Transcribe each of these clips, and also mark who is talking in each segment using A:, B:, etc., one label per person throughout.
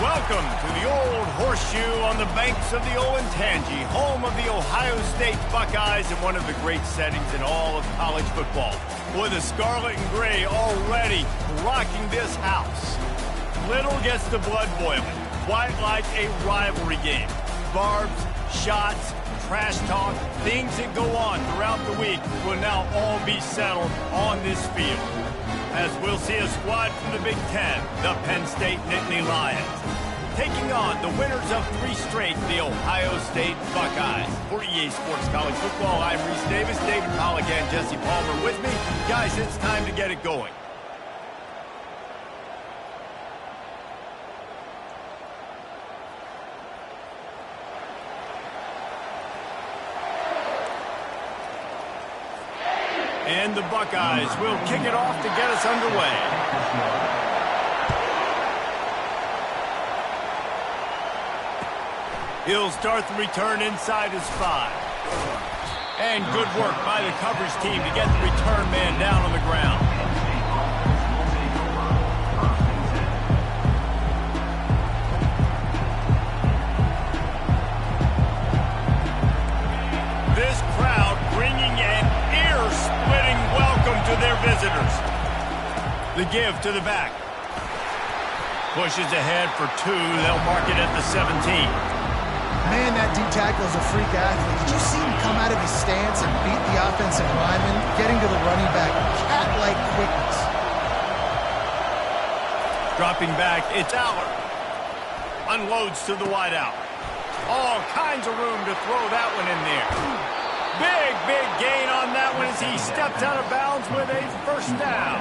A: Welcome to the Old Horseshoe on the banks of the Olentangy, home of the Ohio State Buckeyes and one of the great settings in all of college football. With the scarlet and gray already rocking this house. Little gets the blood boiling, quite like a rivalry game. Barbs, shots, trash talk, things that go on throughout the week will now all be settled on this field. As we'll see a squad from the Big Ten, the Penn State Nittany Lions, taking on the winners of 3 straight, the Ohio State Buckeyes. For EA Sports College Football, I'm Reese Davis, David Pollack, and Jesse Palmer with me. Guys, it's time to get it going. And the Buckeyes will kick it off to get us underway. He'll start the return inside his 5. And good work by the coverage team to get the return man down on the ground. This crowd bringing an ear-splitting welcome to their visitors. The give to the back. Pushes ahead for 2. They'll mark it at the 17.
B: Man, that D-tackle is a freak athlete. Did you see him come out of his stance and beat the offensive lineman, getting to the running back? Cat-like quickness.
A: Dropping back, it's Aller. Unloads to the wideout. All kinds of room to throw that one in there. Big gain on that one as he stepped out of bounds with a first down.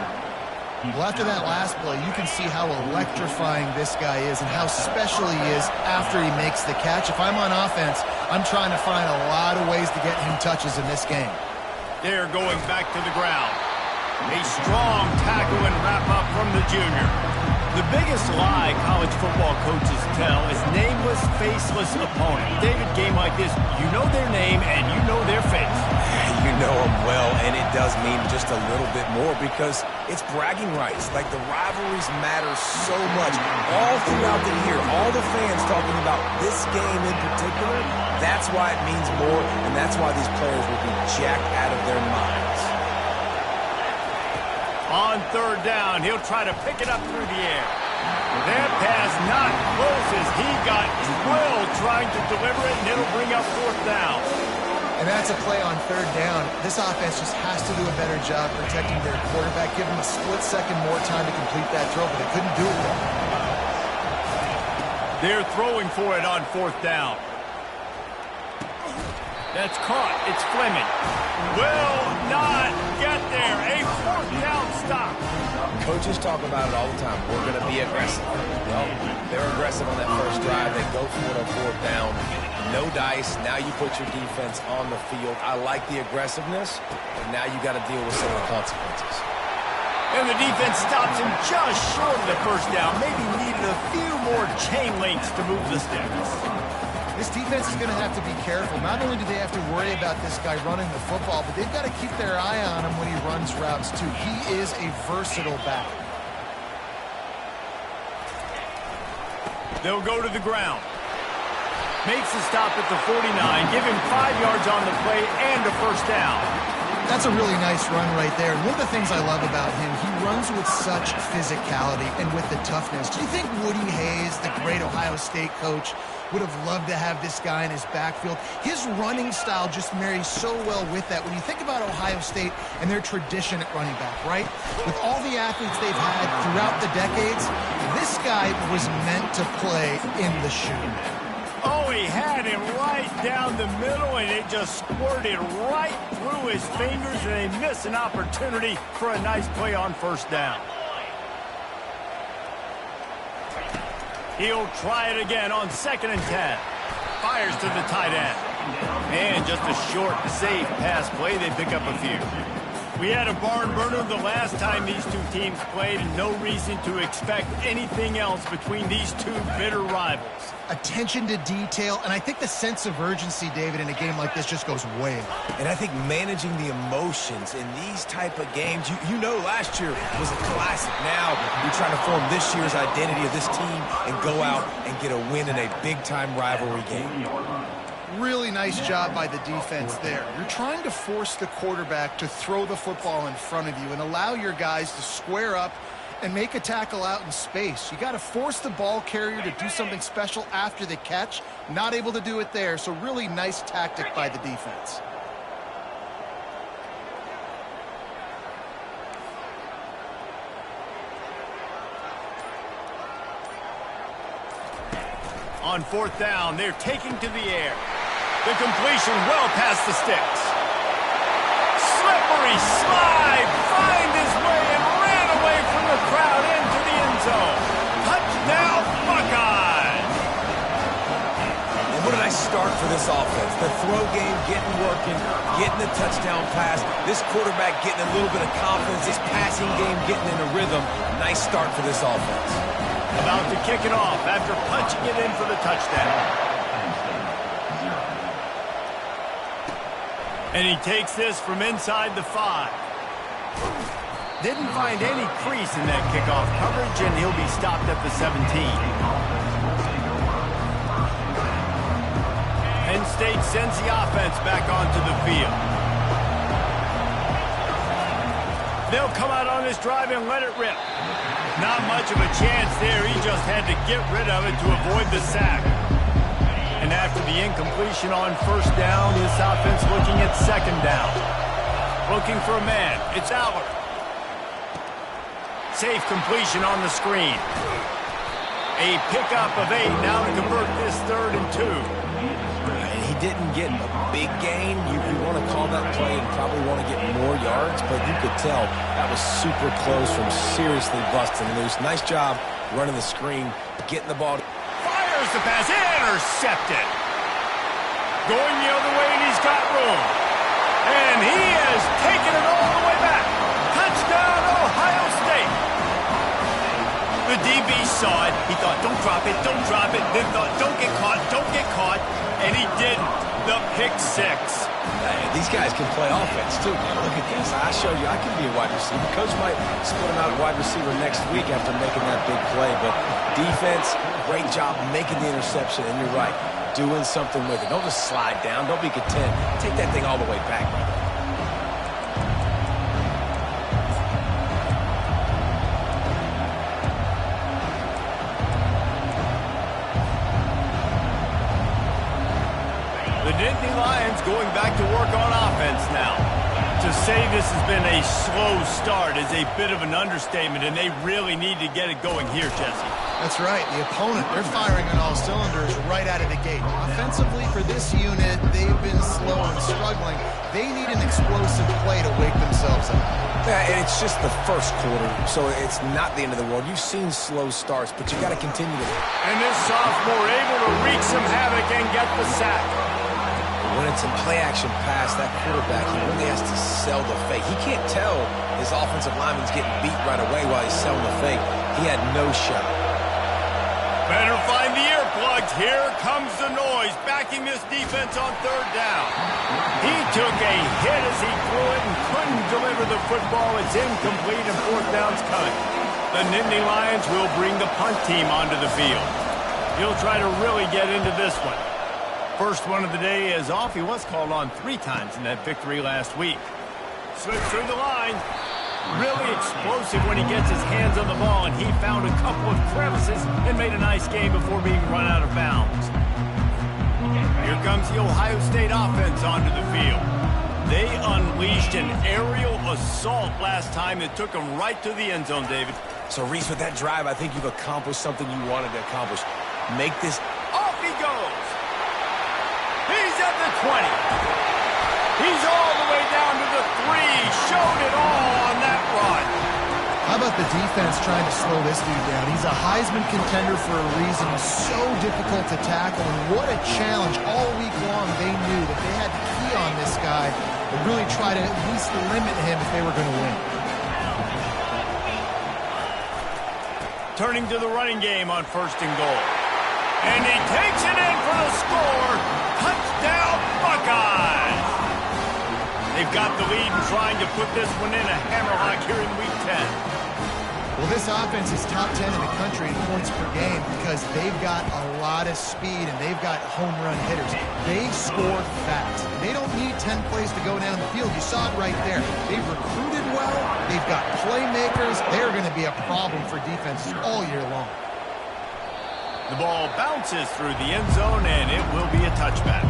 B: Well, after that last play, you can see how electrifying this guy is and how special he is after he makes the catch. If I'm on offense, I'm trying to find a lot of ways to get him touches in this game.
A: They're going back to the ground. A strong tackle and wrap up from the junior. The biggest lie college football coaches tell is nameless, faceless opponent. David, game like this, you know their name and you know their face.
C: You know them well, and it does mean just a little bit more because it's bragging rights. Like, the rivalries matter so much. All throughout the year, all the fans talking about this game in particular, that's why it means more, and that's why these players will be jacked out of their minds.
A: On third down, he'll try to pick it up through the air. That pass not close as he got drilled trying to deliver it, and it'll bring up 4th down.
B: And that's a play on third down. This offense just has to do a better job protecting their quarterback. Give him a split second more time to complete that throw, but they couldn't do it though.
A: They're throwing for it on 4th down. That's caught. It's Fleming. Will not get there. A 4th down stop.
C: Coaches talk about it all the time. We're going to be aggressive. Well, they're aggressive on that first drive. They go for it on 4th down. No dice. Now you put your defense on the field. I like the aggressiveness, but now you got to deal with some of the consequences.
A: And the defense stops him just short of the first down. Maybe needed a few more chain links to move the sticks.
B: This defense is going to have to be careful. Not only do they have to worry about this guy running the football, but they've got to keep their eye on him when he runs routes too. He is a versatile back.
A: They'll go to the ground. Makes the stop at the 49. Give him 5 yards on the play and a first down.
B: That's a really nice run right there. And one of the things I love about him, he runs with such physicality and with the toughness. Do you think Woody Hayes, the great Ohio State coach, would have loved to have this guy in his backfield? His running style just marries so well with that. When you think about Ohio State and their tradition at running back, right? With all the athletes they've had throughout the decades, this guy was meant to play in the shoe.
A: Oh, he had him right down the middle, and it just squirted right through his fingers, and they miss an opportunity for a nice play on first down. He'll try it again on 2nd and 10. Fires to the tight end. And just a short, safe pass play. They pick up a few. We had a barn burner the last time these two teams played, and no reason to expect anything else between these two bitter rivals.
B: Attention to detail, and I think the sense of urgency, David, in a game like this just goes way up.
C: And I think managing the emotions in these type of games, you know last year was a classic. Now you're trying to form this year's identity of this team and go out and get a win in a big-time rivalry game.
B: Really nice job by the defense there. You're trying to force the quarterback to throw the football in front of you and allow your guys to square up and make a tackle out in space. You got to force the ball carrier to do something special after the catch. Not able to do it there, so really nice tactic by the defense.
A: On fourth down, they're taking to the air. The completion well past the sticks. Slippery slide, find his way and ran away from the crowd into the end zone. Touchdown, Buckeyes!
C: And what a nice start for this offense. The throw game getting working, getting the touchdown pass. This quarterback getting a little bit of confidence. This passing game getting in a rhythm. Nice start for this offense.
A: About to kick it off after punching it in for the touchdown. And he takes this from inside the 5. Didn't find any crease in that kickoff coverage, and he'll be stopped at the 17. Penn State sends the offense back onto the field. They'll come out on this drive and let it rip. Not much of a chance there. He just had to get rid of it to avoid the sack. And after the incompletion on first down, this offense looking at second down. Looking for a man. It's Allard. Safe completion on the screen. A pickup of 8 now to convert this 3rd and 2.
C: He didn't get a big gain. You want to call that play and probably want to get more yards, but you could tell that was super close from seriously busting loose. Nice job running the screen, getting the ball.
A: Fires the pass, intercepted. Going the other way, and he's got room. And he has taken it all the way back. Touchdown, Ohio State. The DB saw it. He thought, don't drop it, don't drop it. Then thought, don't get caught, don't get caught. And he didn't. The pick 6.
C: These guys can play offense, too, man. Look at this. I showed you I can be a wide receiver. Coach might split him out at wide receiver next week after making that big play. But defense, great job making the interception. And you're right, doing something with it. Don't just slide down. Don't be content. Take that thing all the way back.
A: The Nittany Lions going back to work on offense now. To say this has been a slow start is a bit of an understatement, and they really need to get it going here, Jesse.
B: That's right. The opponent, they're firing on all cylinders right out of the gate. Offensively for this unit, they've been slow and struggling. They need an explosive play to wake themselves up.
C: Yeah, and it's just the first quarter, so it's not the end of the world. You've seen slow starts, but you got to continue to.
A: And this sophomore able to wreak some havoc and get the sack.
C: When it's a play-action pass, that quarterback, he really has to sell the fake. He can't tell his offensive lineman's getting beat right away while he's selling the fake. He had no shot.
A: Better find the earplugs. Here comes the noise, backing this defense on 3rd down. He took a hit as he threw it and couldn't deliver the football. It's incomplete and 4th down's coming. The Nittany Lions will bring the punt team onto the field. He'll try to really get into this one. First one of the day is off. He was called on 3 times in that victory last week. Slips through the line. Really explosive when he gets his hands on the ball, and he found a couple of crevices and made a nice game before being run out of bounds. Here comes the Ohio State offense onto the field. They unleashed an aerial assault last time that took them right to the end zone, David.
C: So, Reese, with that drive, I think you've accomplished something you wanted to accomplish. Make this.
A: Off he goes. He's at the 20. He's all the way down to the 3. Showed it all on that run.
B: How about the defense trying to slow this dude down? He's a Heisman contender for a reason. So difficult to tackle, and what a challenge. All week long, they knew that they had to key on this guy and really try to at least limit him if they were going to win.
A: Turning to the running game on 1st and goal. And he takes it in for the score. Touchdown, Buckeyes! They've got the lead and trying to put this one in a hammerlock here in Week 10.
B: Well, this offense is top 10 in the country in points per game because they've got a lot of speed and they've got home run hitters. They score fast. They don't need 10 plays to go down the field. You saw it right there. They've recruited well. They've got playmakers. They're going to be a problem for defenses all year long.
A: The ball bounces through the end zone, and it will be a touchback.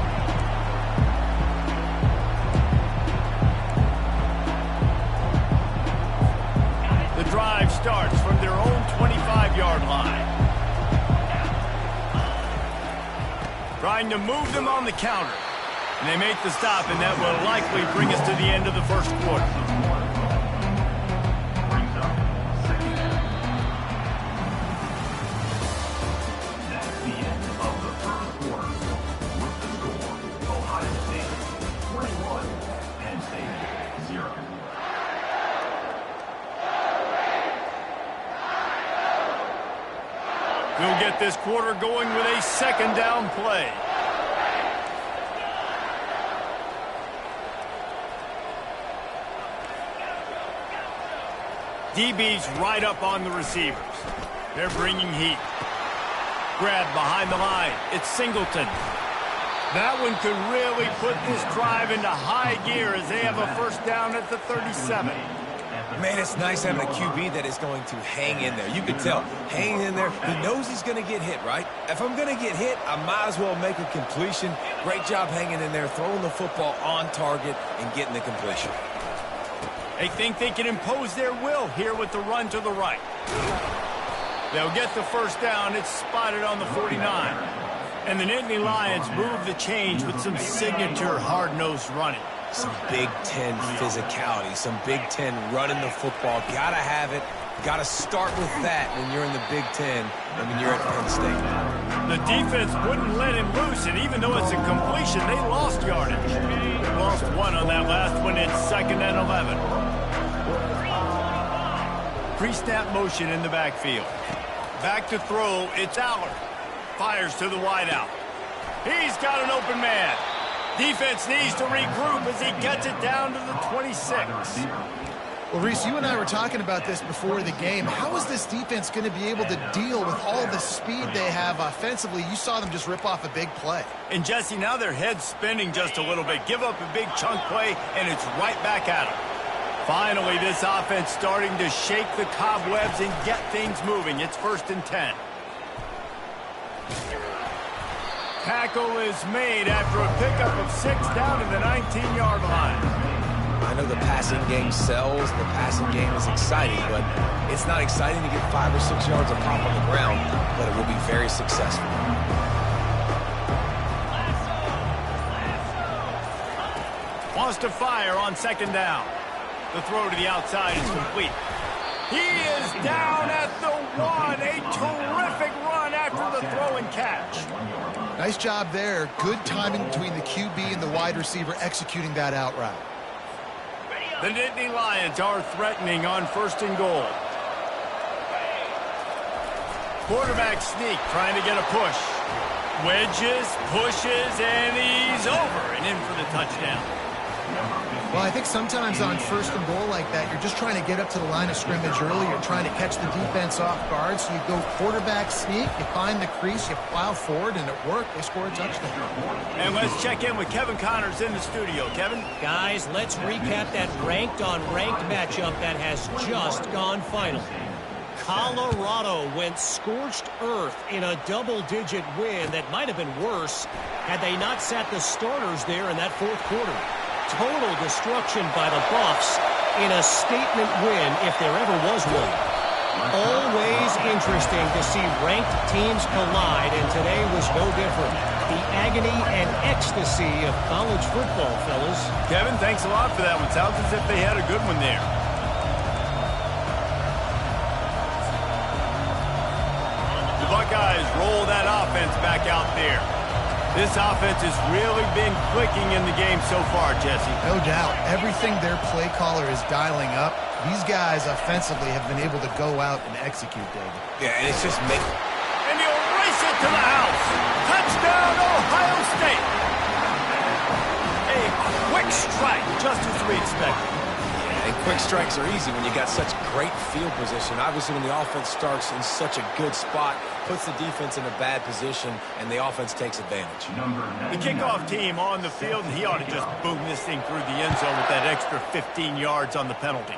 A: The drive starts from their own 25-yard line. Trying to move them on the counter. And they make the stop, and that will likely bring us to the end of the first quarter. We'll get this quarter going with a 2nd down play. DB's right up on the receivers. They're bringing heat. Grab behind the line. It's Singleton. That one could really put this drive into high gear as they have a 1st down at the 37.
C: Man, it's nice having a QB that is going to hang in there. You can tell, hanging in there, he knows he's going to get hit, right? If I'm going to get hit, I might as well make a completion. Great job hanging in there, throwing the football on target and getting the completion.
A: They think they can impose their will here with the run to the right. They'll get the 1st down. It's spotted on the 49. And the Nittany Lions move the change with some signature hard-nosed running.
C: Some Big Ten physicality, some Big Ten running the football. Gotta have it. Gotta start with that when you're in the Big Ten and when you're at Penn State.
A: The defense wouldn't let him loose, and even though it's a completion, they lost yardage. They lost 1 on that last one. It's 2nd and 11. Pre-snap motion in the backfield. Back to throw. It's Allard. Fires to the wideout. He's got an open man. Defense needs to regroup as he gets it down to the 26.
B: Well, Reese, you and I were talking about this before the game. How is this defense going to be able to deal with all the speed they have offensively? You saw them just rip off a big play.
A: And, Jesse, now their head's spinning just a little bit. Give up a big chunk play, and it's right back at them. Finally, this offense starting to shake the cobwebs and get things moving. It's 1st and 10. Tackle is made after a pickup of 6 down to the 19-yard line.
C: I know the passing game sells, the passing game is exciting, but it's not exciting to get 5 or 6 yards of pop on the ground, but it will be very successful.
A: Wants to fire on 2nd down. The throw to the outside is complete. He is down at the 1. A terrific run after the throw and catch.
B: Nice job there. Good timing between the QB and the wide receiver executing that out route.
A: The Nittany Lions are threatening on 1st and goal. Quarterback sneak trying to get a push. Wedges, pushes, and he's over and in for the touchdown.
B: Well, I think sometimes on 1st and goal like that, you're just trying to get up to the line of scrimmage early. You're trying to catch the defense off guard. So you go quarterback sneak, you find the crease, you plow forward, and it worked. They score a touchdown.
A: And let's check in with Kevin Connors in the studio. Kevin?
D: Guys, let's recap that ranked-on-ranked matchup that has just gone final. Colorado went scorched earth in a double-digit win that might have been worse had they not sat the starters there in that 4th quarter. Total destruction by the Buffs in a statement win if there ever was one. Always interesting to see ranked teams collide, and today was no different. The agony and ecstasy of college football, fellas.
A: Kevin, thanks a lot for that one. Sounds as if they had a good one there. The Buckeyes roll that offense back out there. This offense has really been clicking in the game so far, Jesse.
B: No doubt. Everything their play caller is dialing up, these guys offensively have been able to go out and execute, David.
C: Yeah, and it's just making...
A: And he'll race it to the house. Touchdown, Ohio State. A quick strike, just as we expected.
C: And quick strikes are easy when you got such great field position. Obviously, when the offense starts in such a good spot, puts the defense in a bad position, and the offense takes advantage.
A: The kickoff team on the field, and he ought to just boom this thing through the end zone with that extra 15 yards on the penalty.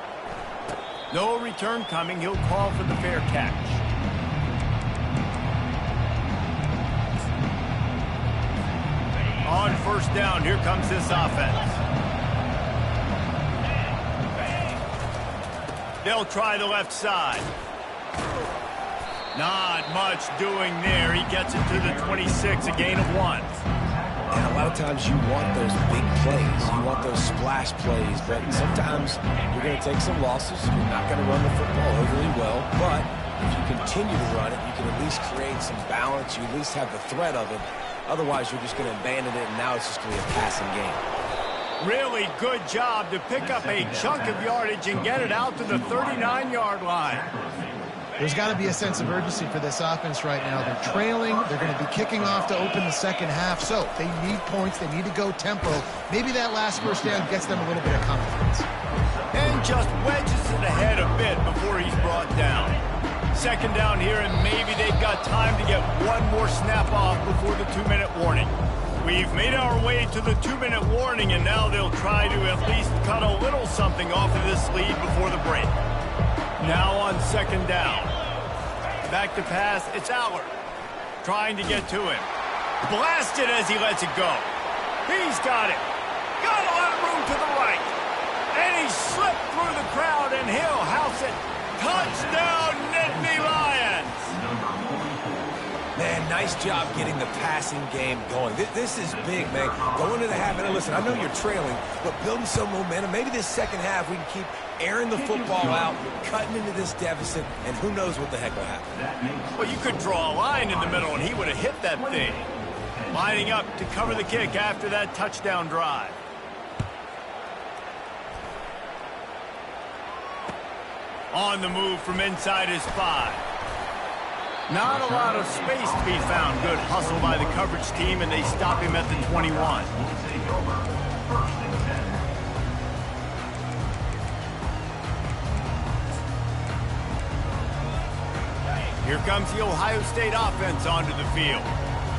A: No return coming. He'll call for the fair catch. On first down, here comes this offense. They'll try the left side. Not much doing there. He gets it to the 26, a gain of 1.
C: And a lot of times you want those big plays. You want those splash plays. But sometimes you're going to take some losses. You're not going to run the football overly well. But if you continue to run it, you can at least create some balance. You at least have the threat of it. Otherwise, you're just going to abandon it, and now it's just going to be a passing game.
A: Really good job to pick up a chunk of yardage and get it out to the 39-yard line.
B: There's got to be a sense of urgency for this offense right now. They're trailing. They're going to be kicking off to open the second half. So they need points. They need to go tempo. Maybe that last first down gets them a little bit of confidence.
A: And just wedges it ahead a bit before he's brought down. Second down here, and maybe they've got time to get one more snap off before the 2-minute warning. We've made our way to the 2-minute warning, and now they'll try to at least cut a little something off of this lead before the break. Now on second down. Back to pass, it's Allard. Trying to get to him. Blasted as he lets it go. He's got it. Got a lot of room to the right. And he slipped through the crowd, and he'll house it. Touchdown, Nittany Lions!
C: Man, nice job getting the passing game going. This is big, man. Going to the half, and listen, I know you're trailing, but building some momentum. Maybe this second half we can keep airing the football out, cutting into this deficit, and who knows what the heck will happen.
A: Well, you could draw a line in the middle, and he would have hit that thing. Lining up to cover the kick after that touchdown drive. On the move from inside his 5. Not a lot of space to be found. Good hustle by the coverage team, and they stop him at the 21. Here comes the Ohio State offense onto the field.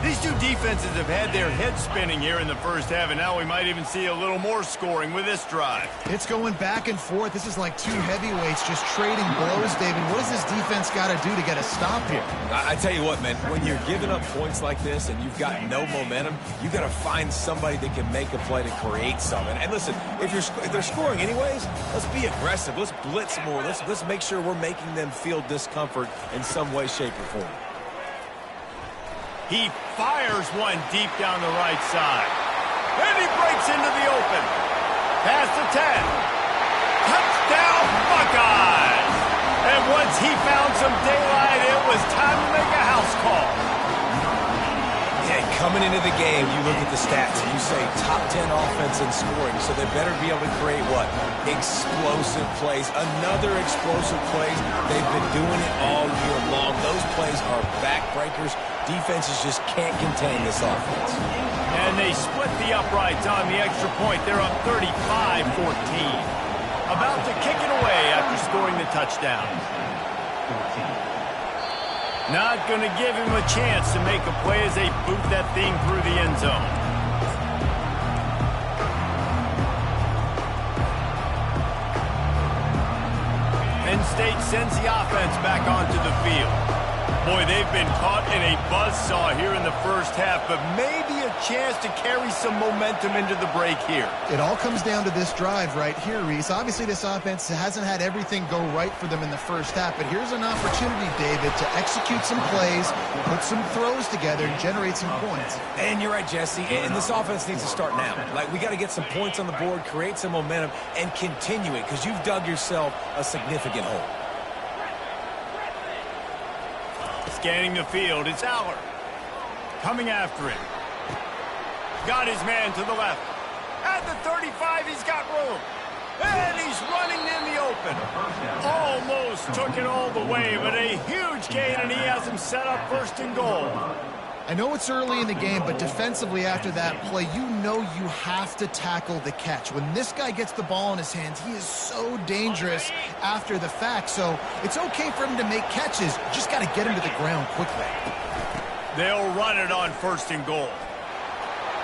A: These two defenses have had their heads spinning here in the first half, and now we might even see a little more scoring with this drive.
B: It's going back and forth. This is like two heavyweights just trading blows, David. What does this defense got to do to get a stop here?
C: I tell you what, man, when you're giving up points like this and you've got no momentum, you got to find somebody that can make a play to create something. And listen, if they're scoring anyways, let's be aggressive. Let's blitz more. Let's make sure we're making them feel discomfort in some way, shape, or form.
A: He fires one deep down the right side. And he breaks into the open. Past the 10. Touchdown, Buckeyes! And once he found some daylight, it was time to make a house call.
C: Yeah, coming into the game, you look at the stats and you say top 10 offense in scoring, so they better be able to create what? Explosive plays. Another explosive plays. They've been doing it all year long. Those plays are backbreakers. Defenses just can't contain this offense.
A: And they split the uprights on the extra point. They're up 35-14. About to kick it away after scoring the touchdown. Not going to give him a chance to make a play as they boot that thing through the end zone. Penn State sends the offense back onto the field. Boy, they've been caught in a buzzsaw here in the first half, but maybe a chance to carry some momentum into the break here.
B: It all comes down to this drive right here, Reese. Obviously, this offense hasn't had everything go right for them in the first half, but here's an opportunity, David, to execute some plays, put some throws together, and generate some points.
C: And you're right, Jesse, and this offense needs to start now. Like, we got to get some points on the board, create some momentum, and continue it, because you've dug yourself a significant hole.
A: Scanning the field, it's Allard. Coming after him. got his man to the left. At the 35, he's got room. And he's running in the open. Almost took it all the way, but a huge gain, and he has him set up first and goal.
B: I know it's early in the game, but defensively after that play, you know you have to tackle the catch. When this guy gets the ball in his hands, he is so dangerous after the fact. So it's okay for him to make catches. Just got to get him to the ground quickly.
A: They'll run it on first and goal.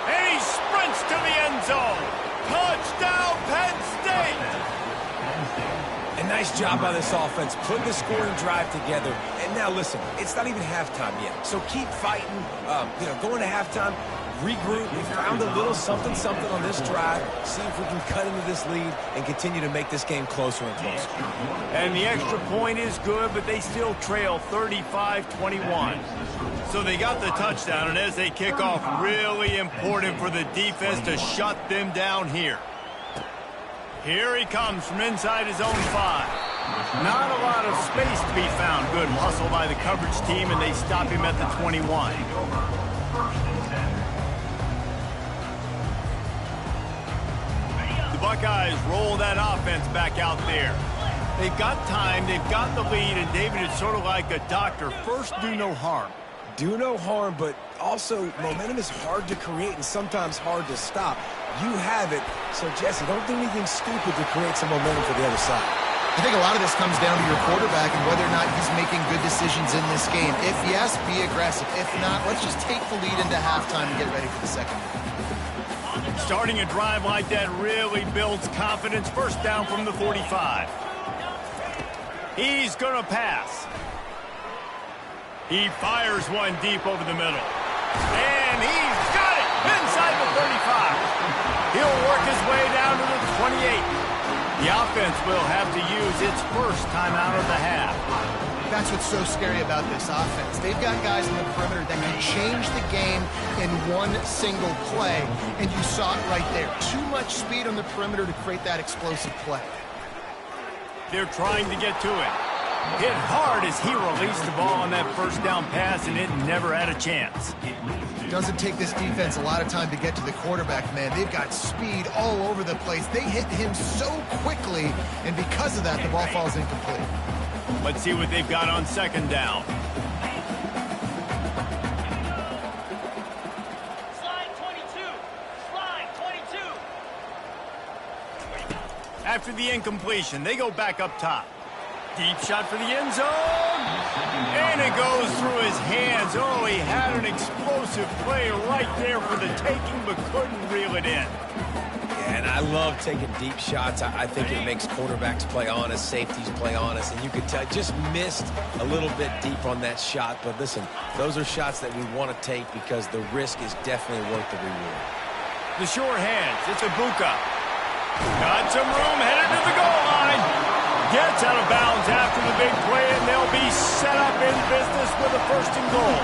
A: And he sprints to the end zone. Touchdown, Penn State!
C: A nice job by this offense, putting the scoring drive together. And now listen, it's not even halftime yet. So keep fighting, going to halftime, regroup. We found a little something on this drive. See if we can cut into this lead and continue to make this game closer and closer.
A: And the extra point is good, but they still trail 35-21. So they got the touchdown, and as they kick off, really important for the defense to shut them down here. Here he comes from inside his own 5. Not a lot of space to be found. Good hustle by the coverage team, and they stop him at the 21. The Buckeyes roll that offense back out there. They've got time, they've got the lead, and David, it's sort of like a doctor. First, do no harm.
C: Do no harm, but also momentum is hard to create and sometimes hard to stop. You have it, so Jesse, don't do anything stupid to create some momentum for the other side.
B: I think a lot of this comes down to your quarterback and whether or not he's making good decisions in this game. If yes, be aggressive. If not, let's just take the lead into halftime and get ready for the second.
A: Starting a drive like that really builds confidence. First down from the 45. He's going to pass. He fires one deep over the middle. And he's got it inside the 35. He'll work his way down to the 28. The offense will have to use its first timeout of the half.
B: That's what's so scary about this offense. They've got guys in the perimeter that can change the game in one single play, and you saw it right there. Too much speed on the perimeter to create that explosive play.
A: They're trying to get to it. Hit hard as he released the ball on that first down pass, and it never had a chance.
B: It doesn't take this defense a lot of time to get to the quarterback, man. They've got speed all over the place. They hit him so quickly, and because of that, the ball falls incomplete.
A: Let's see what they've got on second down.
E: Slide 22. Slide 22.
A: After the incompletion, they go back up top. Deep shot for the end zone. And it goes through his hands. Oh, he had an explosive play right there for the taking, but couldn't reel it in.
C: Yeah, and I love taking deep shots. I think it makes quarterbacks play honest, safeties play honest, and you could tell just missed a little bit deep on that shot. But listen, those are shots that we want to take because the risk is definitely worth the reward.
A: The sure hands. It's Ibuka. Got some room, headed to the goal line. Gets out of bounds after the big play, and they'll be set up in business with a first and goal.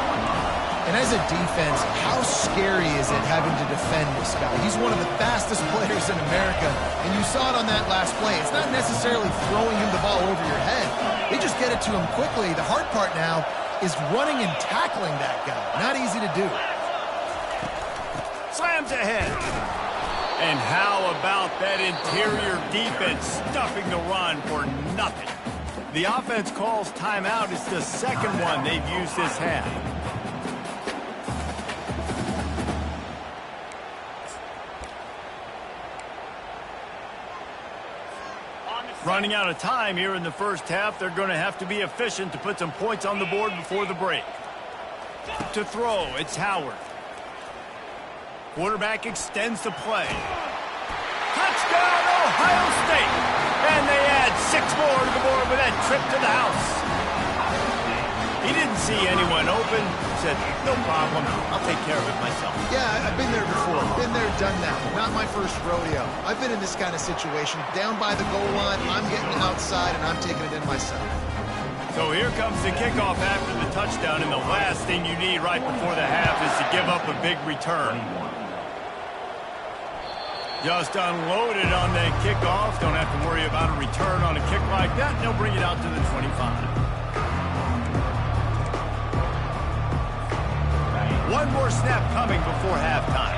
B: And as a defense, how scary is it having to defend this guy? He's one of the fastest players in America, and you saw it on that last play. It's not necessarily throwing him the ball over your head. They just get it to him quickly. The hard part now is running and tackling that guy. Not easy to do.
A: Slams ahead. And how about that interior defense stuffing the run for nothing? The offense calls timeout. It's the second one they've used this half. Running out of time here in the first half. They're going to have to be efficient to put some points on the board before the break. To throw, it's Howard. Quarterback extends the play. Touchdown, Ohio State! And they add 6 more to the board with that trip to the house. He didn't see anyone open. Said, no problem. I'll take care of it myself.
B: Yeah, I've been there before. Been there, done that. Not my first rodeo. I've been in this kind of situation. Down by the goal line, I'm getting outside, and I'm taking it in myself.
A: So here comes the kickoff after the touchdown, and the last thing you need right before the half is to give up a big return. Just unloaded on that kickoff. Don't have to worry about a return on a kick like that. They'll bring it out to the 25. One more snap coming before halftime.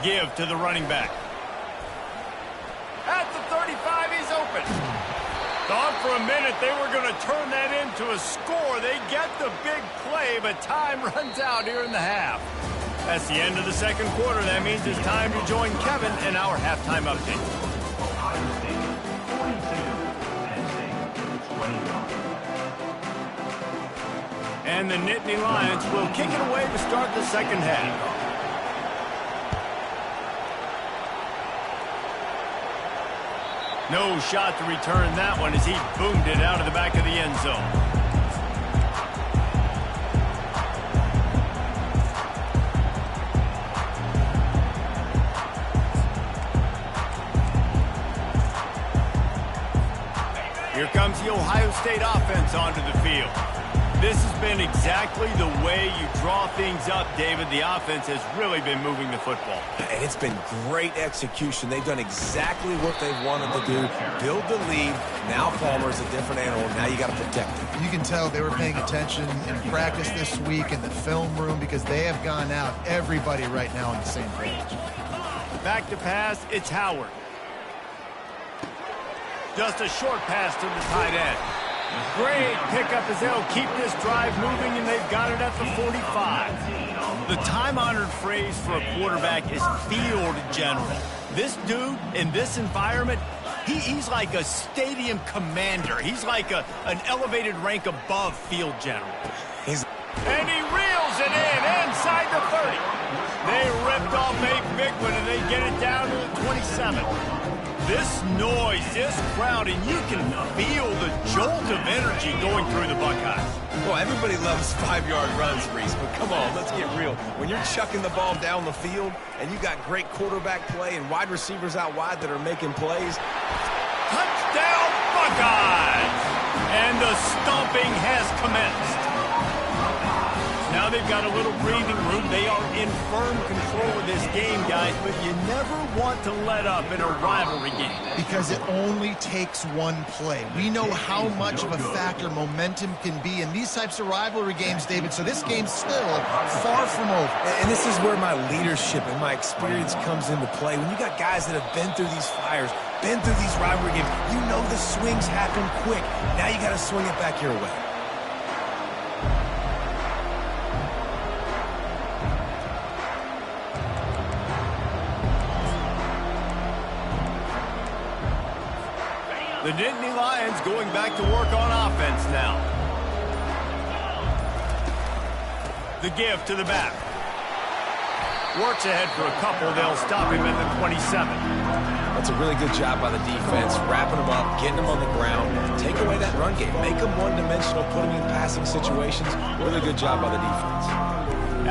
A: give to the running back. At the 35, he's open. Thought for a minute they were going to turn that into a score. They get the big play, but time runs out here in the half. That's the end of the second quarter. That means it's time to join Kevin in our halftime update. And the Nittany Lions will kick it away to start the second half. No shot to return that one as he boomed it out of the back of the end zone. Here comes the Ohio State offense onto the field. This has been exactly the way you draw things up, David. The offense has really been moving the football.
C: And it's been great execution. They've done exactly what they've wanted to do. Build the lead. Now Palmer's a different animal. Now you got to protect him.
B: You can tell they were paying attention in practice this week in the film room because they have gone out, everybody right now on the same page.
A: Back to pass, it's Howard. Just a short pass to the tight end. Great pickup as they'll keep this drive moving, and they've got it at the 45. The time-honored phrase for a quarterback is field general. This dude, in this environment, he's like a stadium commander. He's like an elevated rank above field general. And he reels it in inside the 30. They ripped off a big one, and they get it down to the 27. This noise, this crowd, and you can feel the jolt of energy going through the Buckeyes.
C: Well, everybody loves 5-yard runs, Reese, but come on, let's get real. When you're chucking the ball down the field and you got great quarterback play and wide receivers out wide that are making plays.
A: Touchdown, Buckeyes! And the stomping has commenced. Now they've got a little breathing room. They are in firm control of this game, guys, but you never want to let up in a rivalry game.
B: Because it only takes one play. We know how much of a factor momentum can be in these types of rivalry games, David, so this game's still far from over.
C: And this is where my leadership and my experience comes into play. When you got guys that have been through these fires, been through these rivalry games, you know the swings happen quick. Now you got to swing it back your way.
A: The Nittany Lions going back to work on offense now. The give to the back. Works ahead for a couple. They'll stop him at the 27.
C: That's a really good job by the defense, wrapping them up, getting them on the ground. Take away that run game. Make them one-dimensional, put them in passing situations. Really good job by the defense.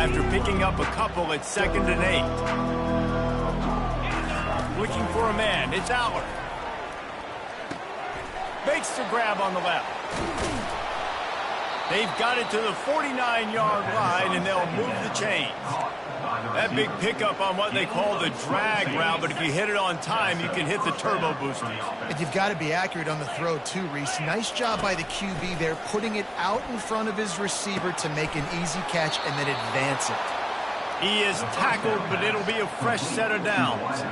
A: After picking up a couple, it's 2nd and 8. Looking for a man. It's Aller. Makes the grab on the left. They've got it to the 49-yard line, and they'll move the chains. That big pickup on what they call the drag route, but if you hit it on time, you can hit the turbo boosters.
B: And you've got to be accurate on the throw, too, Reese. Nice job by the QB there, putting it out in front of his receiver to make an easy catch and then advance it.
A: He is tackled, but it'll be a fresh set of downs.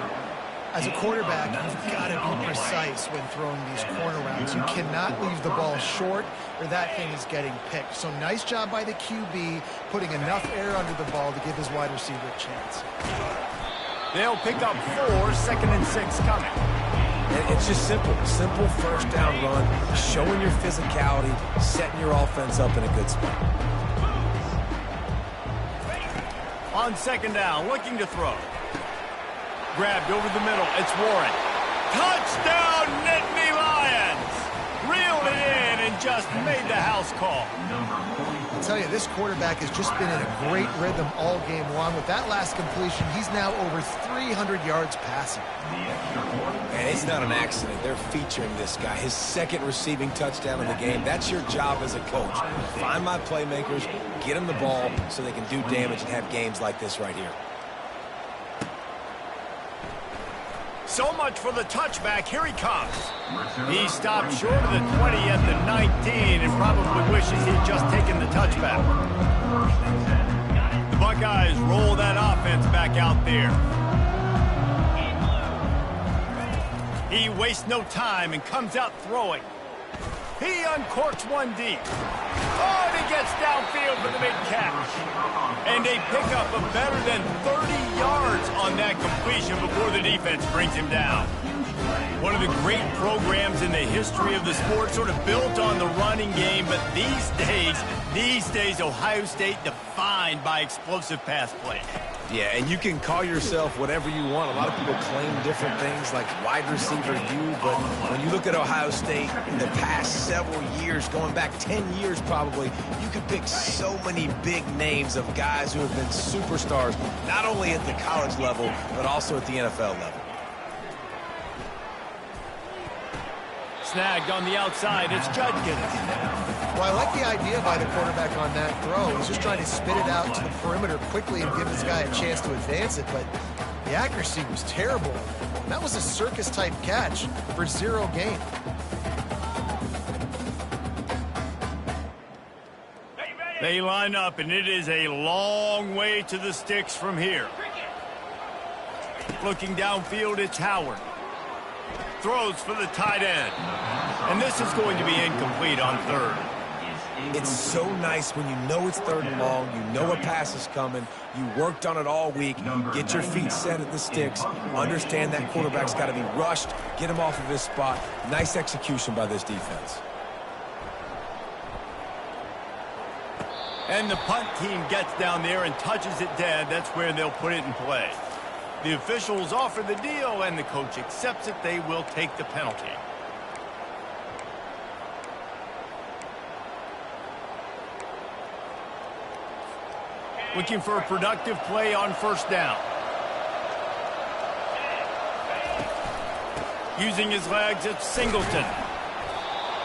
B: As a quarterback, you've got to be precise when throwing these corner routes. You cannot leave the ball short or that thing is getting picked. So nice job by the QB putting enough air under the ball to give his wide receiver a chance.
A: They'll pick up 4, 2nd and 6 coming.
C: It's just simple. Simple first down run, showing your physicality, setting your offense up in a good spot.
A: On 2nd down, looking to throw. Grabbed over the middle. It's Warren. Touchdown, Nittany Lions! Reeled it in and just made the house call.
B: I'll tell you, this quarterback has just been in a great rhythm all game long. With that last completion, he's now over 300 yards passing.
C: And it's not an accident. They're featuring this guy. His 2nd receiving touchdown of the game. That's your job as a coach. Find my playmakers, get them the ball so they can do damage and have games like this right here.
A: So much for the touchback. Here he comes. He stopped short of the 20 at the 19 and probably wishes he'd just taken the touchback. The Buckeyes roll that offense back out there. He wastes no time and comes out throwing. He uncorks one deep. Oh, and he gets downfield for the big catch. And they pick up a better than 30 yards on that completion before the defense brings him down. One of the great programs in the history of the sport, sort of built on the running game, but these days, Ohio State defined by explosive pass play.
C: Yeah, and you can call yourself whatever you want. A lot of people claim different things like wide receiver you, but when you look at Ohio State in the past several years, going back 10 years probably, you could pick so many big names of guys who have been superstars, not only at the college level, but also at the NFL level.
A: Snagged on the outside. It's Judkins.
B: Well, I like the idea by the quarterback on that throw. He's just trying to spit it out to the perimeter quickly and give this guy a chance to advance it, but the accuracy was terrible. That was a circus-type catch for 0 gain.
A: They line up, and it is a long way to the sticks from here. Looking downfield, it's Howard. Throws for the tight end. And this is going to be incomplete on third.
C: It's so nice when you know it's 3rd and long, you know a pass is coming, you worked on it all week, get your feet set at the sticks, understand that quarterback's got to be rushed, get him off of his spot. Nice execution by this defense.
A: And the punt team gets down there and touches it dead. That's where they'll put it in play. The officials offer the deal, and the coach accepts it. They will take the penalty. Looking for a productive play on first down. Using his legs, it's Singleton.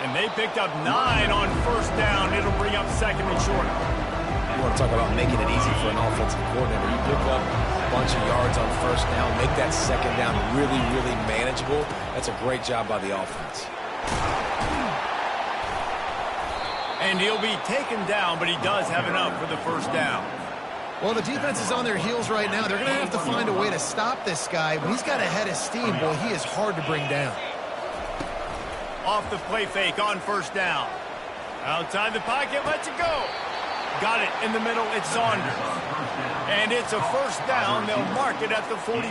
A: And they picked up 9 on first down. It'll bring up 2nd and short.
C: You want to talk about making it easy for an offensive coordinator. You pick up a bunch of yards on first down, make that 2nd down really, really manageable. That's a great job by the offense.
A: And he'll be taken down, but he does have enough for the first down.
B: Well, the defense is on their heels right now. They're going to have to find a way to stop this guy. When he's got a head of steam, boy, he is hard to bring down.
A: Off the play fake on first down. Outside the pocket, lets it go. Got it in the middle, it's Saunders. And it's a first down. They'll mark it at the 44.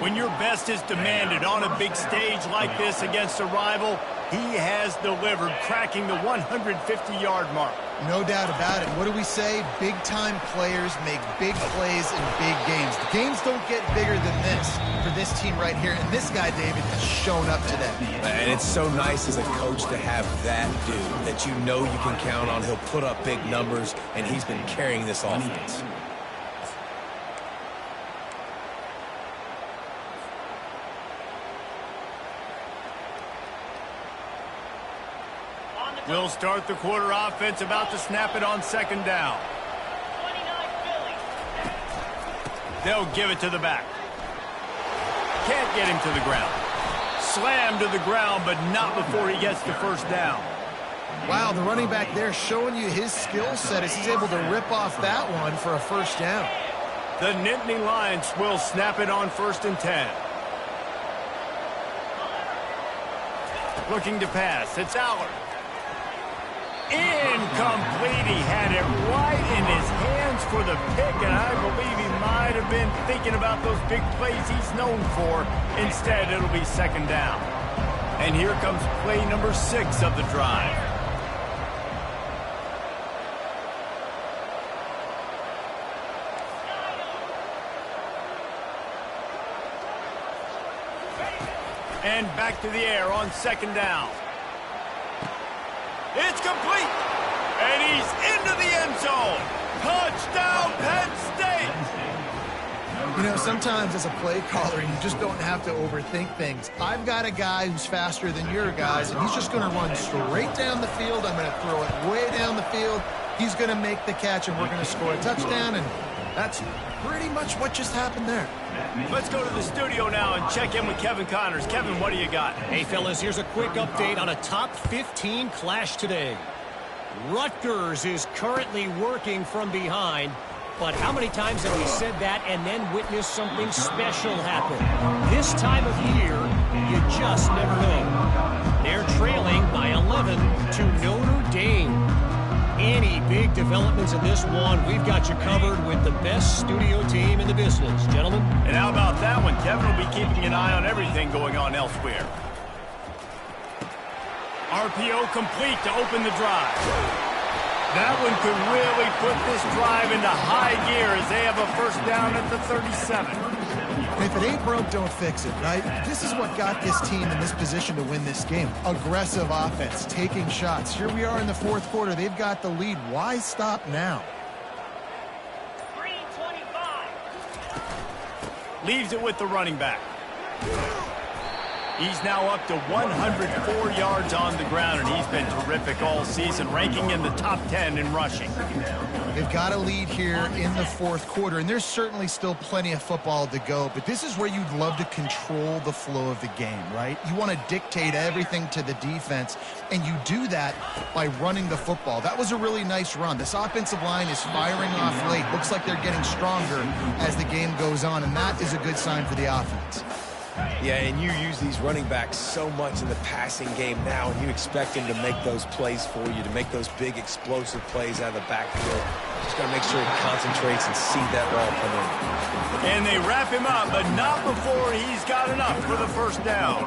A: When your best is demanded on a big stage like this against a rival, he has delivered, cracking the 150-yard mark.
B: No doubt about it. What do we say? Big-time players make big plays in big games. The games don't get bigger than this for this team right here. And this guy, David, has shown up today.
C: And it's so nice as a coach to have that dude that you know you can count on. He'll put up big numbers, and he's been carrying this offense.
A: We'll start the quarter offense, about to snap it on 2nd down.
E: 29 Philly.
A: They'll give it to the back. Can't get him to the ground. Slammed to the ground, but not before he gets the first down.
B: Wow, the running back there showing you his skill set as he's able to rip off that one for a first down.
A: The Nittany Lions will snap it on 1st and 10. Looking to pass, it's Allard. Incomplete. He had it right in his hands for the pick, and I believe he might have been thinking about those big plays he's known for. Instead, it'll be 2nd down. And here comes play number 6 of the drive. And back to the air on 2nd down. It's complete, and he's into the end zone. Touchdown, Penn State.
B: You know, sometimes as a play caller, you just don't have to overthink things. I've got a guy who's faster than your guys, and he's just going to run straight down the field. I'm going to throw it way down the field. He's going to make the catch, and we're going to score a touchdown, and that's pretty much what just happened there.
A: Let's go to the studio now and check in with Kevin Connors. Kevin, what do you got?
D: Hey, fellas, here's a quick update on a top 15 clash today. Rutgers is currently working from behind. But how many times have we said that and then witnessed something special happen? This time of year, you just never know. They're trailing by 11 to Notre Dame. Any big developments in this one, we've got you covered with the best studio team in the business. Gentlemen?
A: And how about that one? Kevin will be keeping an eye on everything going on elsewhere. RPO complete to open the drive. That one could really put this drive into high gear as they have a first down at the 37.
B: If it ain't broke, don't fix it, right? This is what got this team in this position to win this game. Aggressive offense, taking shots. Here we are in the fourth quarter. They've got the lead. Why stop now?
E: 3:25.
A: Leaves it with the running back. He's now up to 104 yards on the ground, and he's been terrific all season, ranking in the top 10 in rushing.
B: They've got a lead here in the fourth quarter, and there's certainly still plenty of football to go, but this is where you'd love to control the flow of the game, right? You want to dictate everything to the defense, and you do that by running the football. That was a really nice run. This offensive line is firing off late. Looks like they're getting stronger as the game goes on, and that is a good sign for the offense.
C: Yeah, and you use these running backs so much in the passing game now, and you expect them to make those plays for you, to make those big explosive plays out of the backfield. Just got to make sure he concentrates and see that ball come in.
A: And they wrap him up, but not before he's got enough for the first down.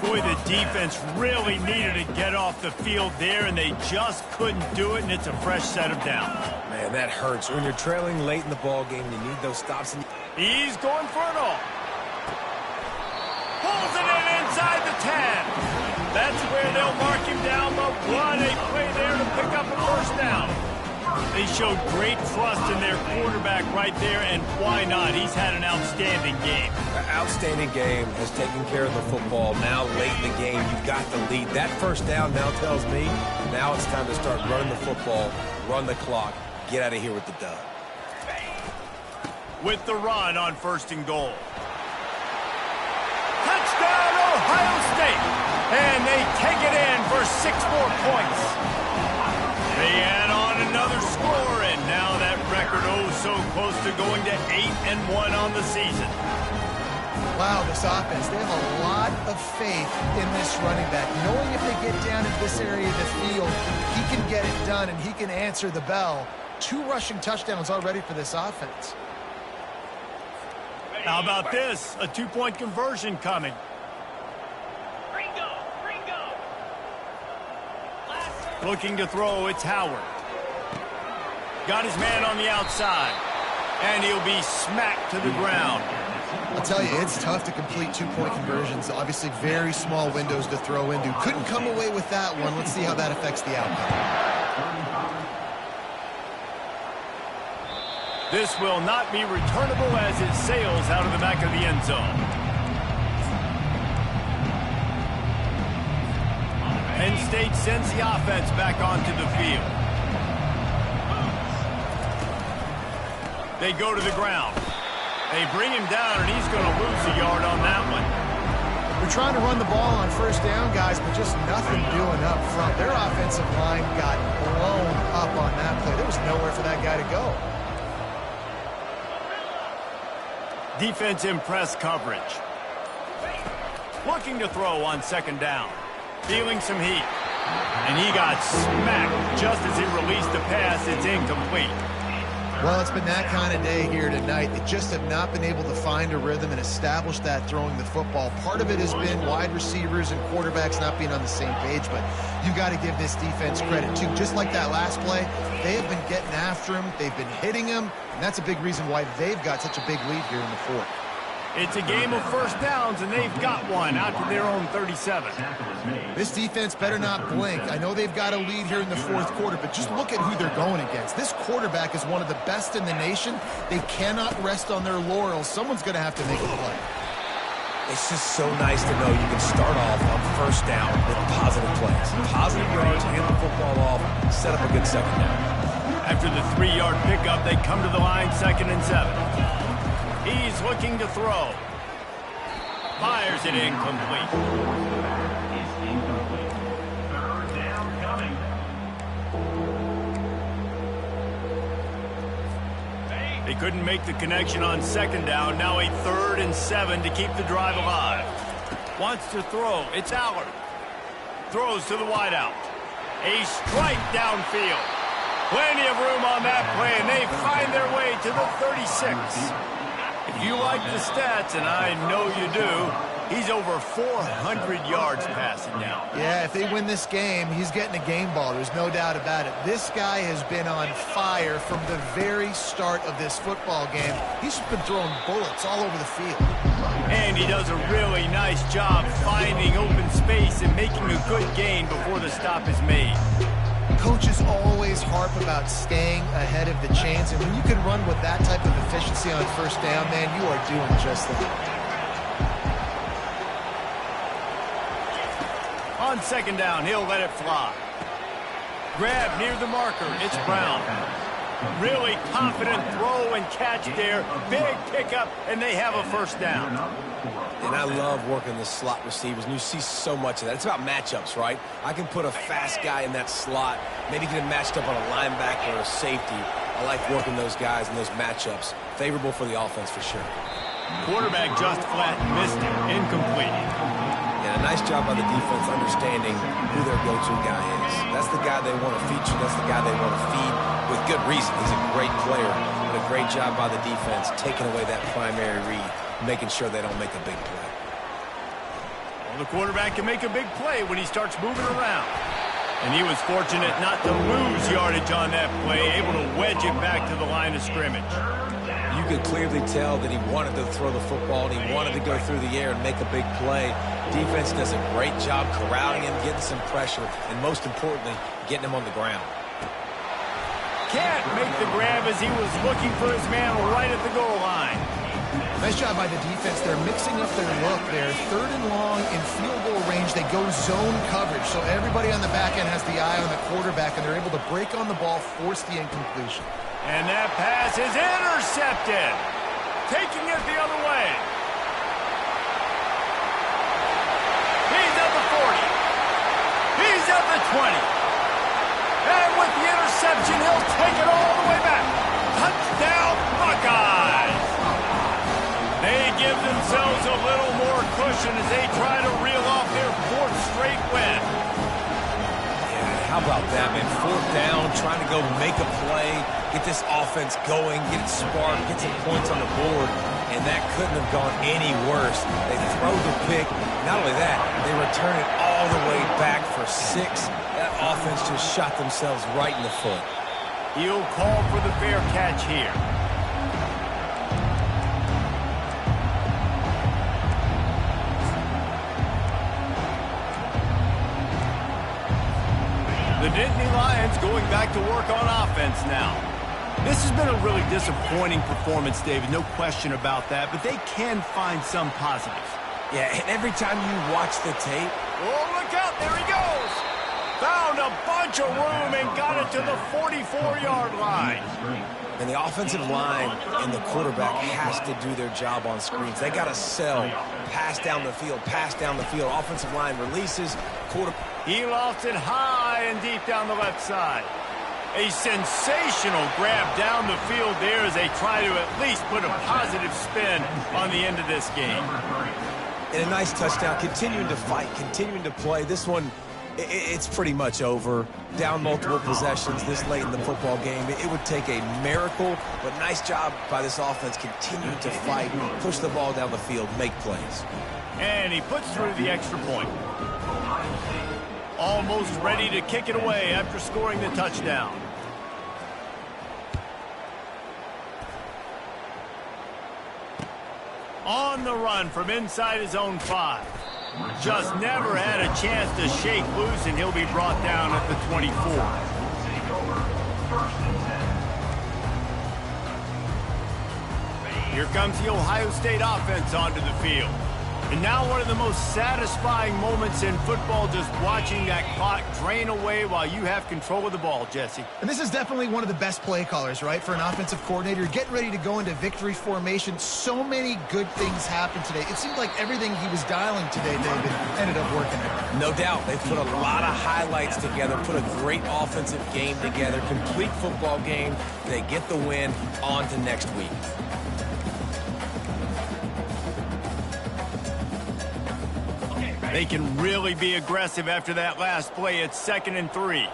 A: Boy, the defense really needed to get off the field there, and they just couldn't do it, and it's a fresh set of downs.
C: Man, that hurts. When you're trailing late in the ball game, you need those stops.
A: He's going for it all. Pulls it in inside the 10. That's where they'll mark him down, but what a play there to pick up a first down. They showed great trust in their quarterback right there, and why not? He's had an outstanding game.
C: An outstanding game, has taken care of the football. Now, late in the game, you've got the lead. That first down now tells me now it's time to start running the football, run the clock, get out of here with the dub.
A: With the run on first and goal. Touchdown, Ohio State! And they take it in for 6 more points. They add on another score, and now that record so close to going to 8-1 on the season.
B: Wow, this offense, they have a lot of faith in this running back. Knowing if they get down in this area of the field, he can get it done and he can answer the bell. 2 rushing touchdowns already for this offense.
A: How about this? A 2-point conversion coming.
E: Ringo.
A: Looking to throw, it's Howard. Got his man on the outside. And he'll be smacked to the ground.
B: I'll tell you, it's tough to complete 2-point conversions. Obviously, very small windows to throw into. Couldn't come away with that one. Let's see how that affects the outcome.
A: This will not be returnable as it sails out of the back of the end zone. Penn State sends the offense back onto the field. They go to the ground. They bring him down, and he's going to lose a yard on that one.
B: We're trying to run the ball on first down, guys, but just nothing doing up front. Their offensive line got blown up on that play. There was nowhere for that guy to go.
A: Defense in press coverage. Looking to throw on second down. Feeling some heat. And he got smacked just as he released the pass. It's incomplete.
B: Well, it's been that kind of day here tonight. They just have not been able to find a rhythm and establish that throwing the football. Part of it has been wide receivers and quarterbacks not being on the same page, but you got to give this defense credit too. Just like that last play, they have been getting after him. They've been hitting him, and that's a big reason why they've got such a big lead here in the fourth.
A: It's a game of first downs, and they've got one out to their own 37.
B: This defense better not blink. I know they've got a lead here in the fourth quarter, but just look at who they're going against. This quarterback is one of the best in the nation. They cannot rest on their laurels. Someone's going to have to make a play.
C: It's just so nice to know you can start off on first down with positive plays. Positive yards, hand the football off, set up a good second down.
A: After the 3-yard pickup, they come to the line 2nd and 7. He's looking to throw. Fires it incomplete.
E: Third down coming.
A: They couldn't make the connection on second down. Now a 3rd and 7 to keep the drive alive. Wants to throw. It's Allard. Throws to the wideout. A strike downfield. Plenty of room on that play, and they find their way to the 36. If you like the stats, and I know you do, he's over 400 yards passing now.
B: Yeah, if they win this game, he's getting a game ball. There's no doubt about it. This guy has been on fire from the very start of this football game. He's just been throwing bullets all over the field.
A: And he does a really nice job finding open space and making a good gain before the stop is made.
B: Coaches always harp about staying ahead of the chains, and when you can run with that type of efficiency on first down, man, you are doing just that.
A: On second down, he'll let it fly. Grab near the marker. It's Brown. Really confident throw and catch there. Big pickup, and they have a first down.
C: And I love working the slot receivers, and you see so much of that. It's about matchups, right? I can put a fast guy in that slot, maybe get him matched up on a linebacker or a safety. I like working those guys in those matchups. Favorable for the offense for sure.
A: Quarterback just flat missed it. Incomplete.
C: Yeah, a nice job by the defense understanding who their go-to guy is. That's the guy they want to feature. That's the guy they want to feed with good reason. He's a great player, but a great job by the defense taking away that primary read, making sure they don't make a big play.
A: Well, the quarterback can make a big play when he starts moving around. And he was fortunate not to lose yardage on that play, able to wedge it back to the line of scrimmage.
C: You could clearly tell that he wanted to throw the football and he wanted to go through the air and make a big play. Defense does a great job corralling him, getting some pressure, and most importantly, getting him on the ground.
A: Can't make the grab as he was looking for his man right at the goal line.
B: Nice job by the defense. They're mixing up their look. They're 3rd and long in field goal range. They go zone coverage, so everybody on the back end has the eye on the quarterback, and they're able to break on the ball, force the incompletion.
A: And that pass is intercepted. Taking it the other way. He's at the 40. He's at the 20. And with the interception, he'll take it all the way back. Touchdown, Buckeyes. They give themselves a little more cushion as they try to reel off their 4th straight win.
C: How about that, man? 4th down, trying to go make a play, get this offense going, get it sparked, get some points on the board, and that couldn't have gone any worse. They throw the pick. Not only that, they return it all the way back for 6. That offense just shot themselves right in the foot.
A: He'll call for the fair catch here. The Nittany Lions going back to work on offense now. This has been a really disappointing performance, David, no question about that, but they can find some positives.
C: Yeah, and every time you watch the tape...
A: Oh, look out, there he goes! Found a bunch of room and got it to the 44-yard line.
C: And the offensive line and the quarterback has to do their job on screens. They got to sell, pass down the field, pass down the field. Offensive line releases, quarterback...
A: He lofts it high and deep down the left side. A sensational grab down the field there as they try to at least put a positive spin on the end of this game.
C: And a nice touchdown, continuing to fight, continuing to play. This one, it's pretty much over. Down multiple possessions this late in the football game. It would take a miracle, but nice job by this offense continuing to fight, push the ball down the field, make plays.
A: And he puts through the extra point. Almost ready to kick it away after scoring the touchdown. On the run from inside his own 5. Just never had a chance to shake loose, and he'll be brought down at the 24. Here comes the Ohio State offense onto the field. And now one of the most satisfying moments in football, just watching that clock drain away while you have control of the ball, Jesse.
B: And this is definitely one of the best play callers, right, for an offensive coordinator. Getting ready to go into victory formation. So many good things happened today. It seemed like everything he was dialing today, David, ended up working out.
C: No doubt. They've put a lot of highlights together, put a great offensive game together, complete football game. They get the win. On to next week.
A: They can really be aggressive after that last play. It's 2nd and 3.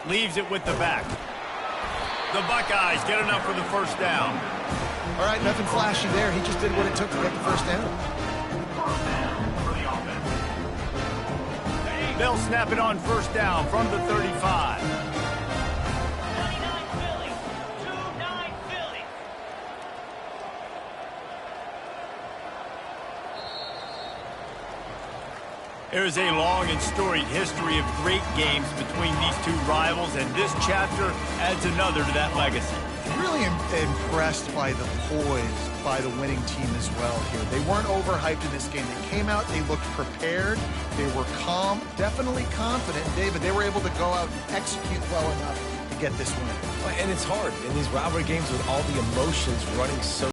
A: Leaves it with the back. The Buckeyes get enough for the first down.
B: All right, nothing flashy there. He just did what it took to get the first down.
A: They'll snap it on first down from the 35.
E: 29 Philly. 2-9 Philly.
A: There is a long and storied history of great games between these two rivals, and this chapter adds another to that legacy.
B: Really impressed by the poise by the winning team as well here. They weren't overhyped in this game. They came out, they looked prepared, they were calm, definitely confident. David, they were able to go out and execute well enough to get this win.
C: And it's hard in these rivalry games with all the emotions running so